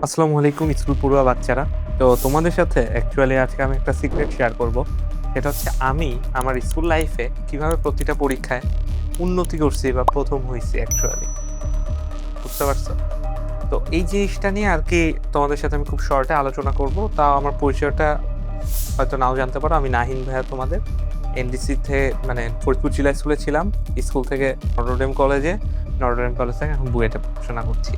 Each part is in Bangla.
আসসালামু আলাইকুম স্কুল পড়ুয়া বাচ্চারা। তো তোমাদের সাথে অ্যাকচুয়ালি আজকে আমি একটা সিক্রেট শেয়ার করব। সেটা হচ্ছে আমি আমার স্কুল লাইফে কিভাবে প্রতিটা পরীক্ষায় উন্নতি করছি বা প্রথম হইছি অ্যাকচুয়ালি। বুঝতে পারছো? তো এই জিনিসটা নিয়ে আরকি তোমাদের সাথে আমি খুব শর্টে আলোচনা করব। তাও আমার পরিচয়টা হয়তো নাও জানতে পারো। আমি নাহিন ভাইয়া তোমাদের। এনডিসিতে মানে ফরিদপুর জিলা স্কুলে ছিলাম। স্কুল থেকে নটরডেম কলেজে, নটরডেম কলেজ থেকে এখন বুয়েটে পড়াশোনা করছি।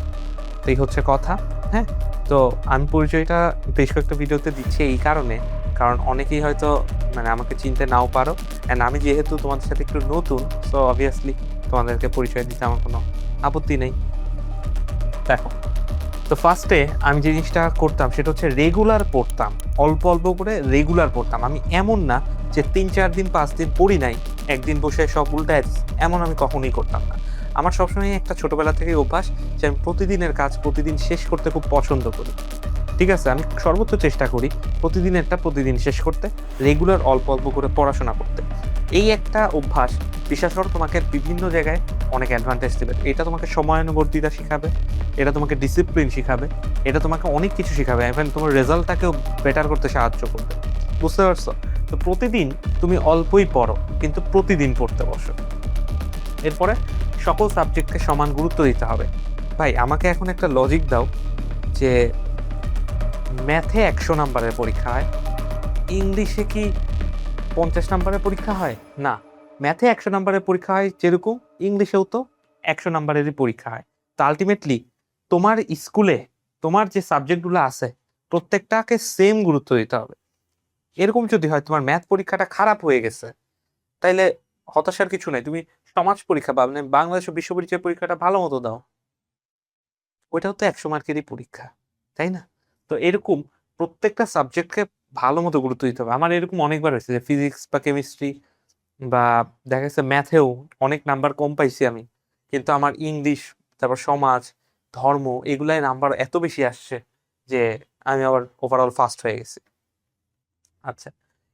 তো এই হচ্ছে কথা। হ্যাঁ? তো আমি পরিচয়টা বেশ কয়েকটা ভিডিওতে দিচ্ছি এই কারণে, কারণ অনেকেই হয়তো মানে আমাকে চিনতে নাও পারো। অ্যান্ড আমি যেহেতু তোমাদের সাথে একটু নতুন, সো অবভিয়াসলি তোমাদেরকে পরিচয় দিতে আমার কোনো আপত্তি নেই। দেখো, তো ফার্স্টে আমি যে জিনিসটা করতাম সেটা হচ্ছে রেগুলার পড়তাম। অল্প, অল্প করে রেগুলার পড়তাম। আমি এমন না যে ৩-৪ দিন ৫ দিন পড়ি নাই, একদিন বসে সব উল্টায় দিছি। এমন আমি কখনোই করতাম না। আমার সবসময় একটা ছোটবেলা থেকেই অভ্যাস যে আমি প্রতিদিনের কাজ প্রতিদিন শেষ করতে খুব পছন্দ করি। ঠিক আছে? আমি সর্বোচ্চ চেষ্টা করি প্রতিদিনেরটা প্রতিদিন শেষ করতে, রেগুলার অল্প, অল্প করে পড়াশোনা করতে। এই একটা অভ্যাস বিশ্বাস করো তোমাকে বিভিন্ন জায়গায় অনেক অ্যাডভান্টেজ দিবে। এটা তোমাকে সময়ানুবর্তিতা শিখাবে, এটা তোমাকে ডিসিপ্লিন শিখাবে, এটা তোমাকে অনেক কিছু শিখাবে। ইভেন তোমার রেজাল্টটাকেও বেটার করতে সাহায্য করবে। বুঝতে পারছো? তো প্রতিদিন তুমি অল্পই পড়ো, কিন্তু প্রতিদিন পড়তে বসো। এরপরে সকল সাবজেক্টকে সমান গুরুত্ব দিতে হবে। ভাই আমাকে এখন একটা লজিক দাও যে ম্যাথে ১০০ নাম্বারের পরীক্ষা হয়, ইংলিশে কি ৫০ নাম্বারের পরীক্ষা হয়? না। ম্যাথে ১০০ নাম্বারের পরীক্ষা হয় যেরকম, ইংলিশেও তো ১০০ নাম্বারেরই পরীক্ষা হয়। তো আল্টিমেটলি তোমার স্কুলে তোমার যে সাবজেক্টগুলো আছে প্রত্যেকটাকে সেম গুরুত্ব দিতে হবে। এরকম যদি হয় তোমার ম্যাথ পরীক্ষাটা খারাপ হয়ে গেছে, তাইলে হতাশার কিছু নাই। তুমি সমাজ পরীক্ষা বা মানে বাংলাদেশ ও বিশ্ব পরিচয় পরীক্ষাটা ভালো মতো দাও। ওইটাও তো ১০০ মার্কেরই পরীক্ষা। তাই না? তো এরকম প্রত্যেকটা সাবজেক্টকে ভালো মতো গুরুত্ব দিতে হবে। আমার এরকম অনেকবার হয়েছে যে ফিজিক্স বা কেমিস্ট্রি বা দেখা গেছে ম্যাথেও অনেক নাম্বার কম পাইছি আমি। কিন্তু আমার ইংলিশ, তারপর সমাজ, ধর্ম এগুলাই নাম্বার এত বেশি আসছে যে আমি আবার ওভারঅল ফার্স্ট হয়ে গেছি। আচ্ছা।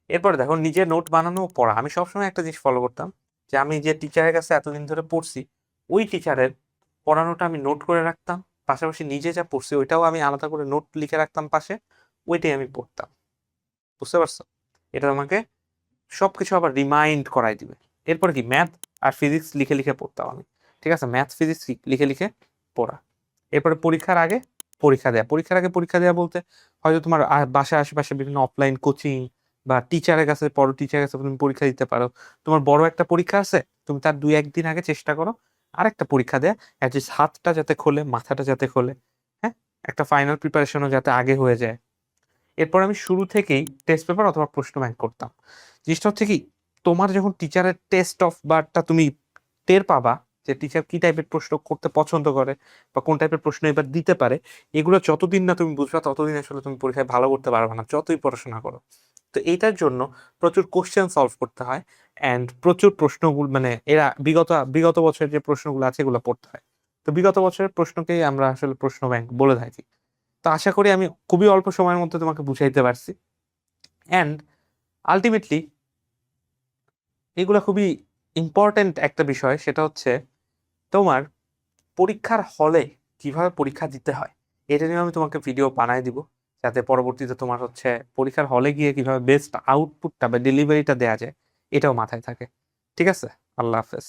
এরপরে দেখো নিজে নোট বানানো ও পড়া। আমি সবসময় একটা জিনিস ফলো করতাম যে আমি যে টিচারের কাছে এতদিন ধরে পড়ছি, ওই টিচারের পড়ানোটা আমি নোট করে রাখতাম। পাশাপাশি নিজে যা পড়ছি ওইটাও আমি আলাদা করে নোট লিখে রাখতাম পাশে। ওইটাই আমি পড়তাম। বুঝতে পারছো? এটা আমাকে সবকিছু আবার রিমাইন্ড করাই দিবে। এরপরে কি ম্যাথ আর ফিজিক্স লিখে, লিখে পড়তাম আমি। ঠিক আছে? ম্যাথ, ফিজিক্স লিখে, লিখে পড়া। এরপরে পরীক্ষার আগে পরীক্ষা দেয়া। পরীক্ষার আগে পরীক্ষা দেয়া বলতে হয়তো তোমার বাসার আশেপাশে বিভিন্ন অফলাইন কোচিং বা টিচারের কাছে বড় টিচারের কাছে তুমি পরীক্ষা দিতে পারো। তোমার বড় একটা পরীক্ষা আছে, তুমি তার ২-১ দিন আগে চেষ্টা করো আরেকটা পরীক্ষা দেয়া। এট লিস্ট হাতটা যাতে খোলে, মাথাটা যাতে খোলে। হ্যাঁ? একটা ফাইনাল প্রিপারেশন ও যাতে আগে হয়ে যায়। এরপর আমি শুরু থেকেই টেস্ট পেপার অথবা প্রশ্ন ব্যাংক করতাম। জিনিসটা হচ্ছে কি, তোমার যখন টিচারের টেস্ট অফ বারটা তুমি টের পাবা যে টিচার কি টাইপের প্রশ্ন করতে পছন্দ করে বা কোন টাইপের প্রশ্ন এবার দিতে পারে, এগুলো যতদিন না তুমি বুঝবা ততদিন আসলে তুমি পরীক্ষায় ভালো করতে পারবে না, যতই পড়াশোনা করো। তো এইটার জন্য প্রচুর কোশ্চেন সলভ করতে হয় অ্যান্ড প্রচুর প্রশ্নগুলো মানে এরা বিগত বিগত বছরের যে প্রশ্নগুলো আছে এগুলো পড়তে হয়। তো বিগত বছরের প্রশ্নকেই আমরা আসলে প্রশ্ন ব্যাংক বলে থাকি। তো আশা করি আমি খুবই অল্প সময়ের মধ্যে তোমাকে বুঝাইতে পারছি। অ্যান্ড আল্টিমেটলি এগুলা খুবই ইম্পর্ট্যান্ট একটা বিষয়, সেটা হচ্ছে তোমার পরীক্ষার হলে কিভাবে পরীক্ষা দিতে হয় এটা নিয়ে আমি তোমাকে ভিডিও বানায় দিব, যাতে পরবর্তীতে তোমার হচ্ছে পরীক্ষার হলে গিয়ে কিভাবে বেস্ট আউটপুটটা বা ডেলিভারিটা দেওয়া যায় এটাও মাথায় থাকে। ঠিক আছে? আল্লাহ হাফেজ।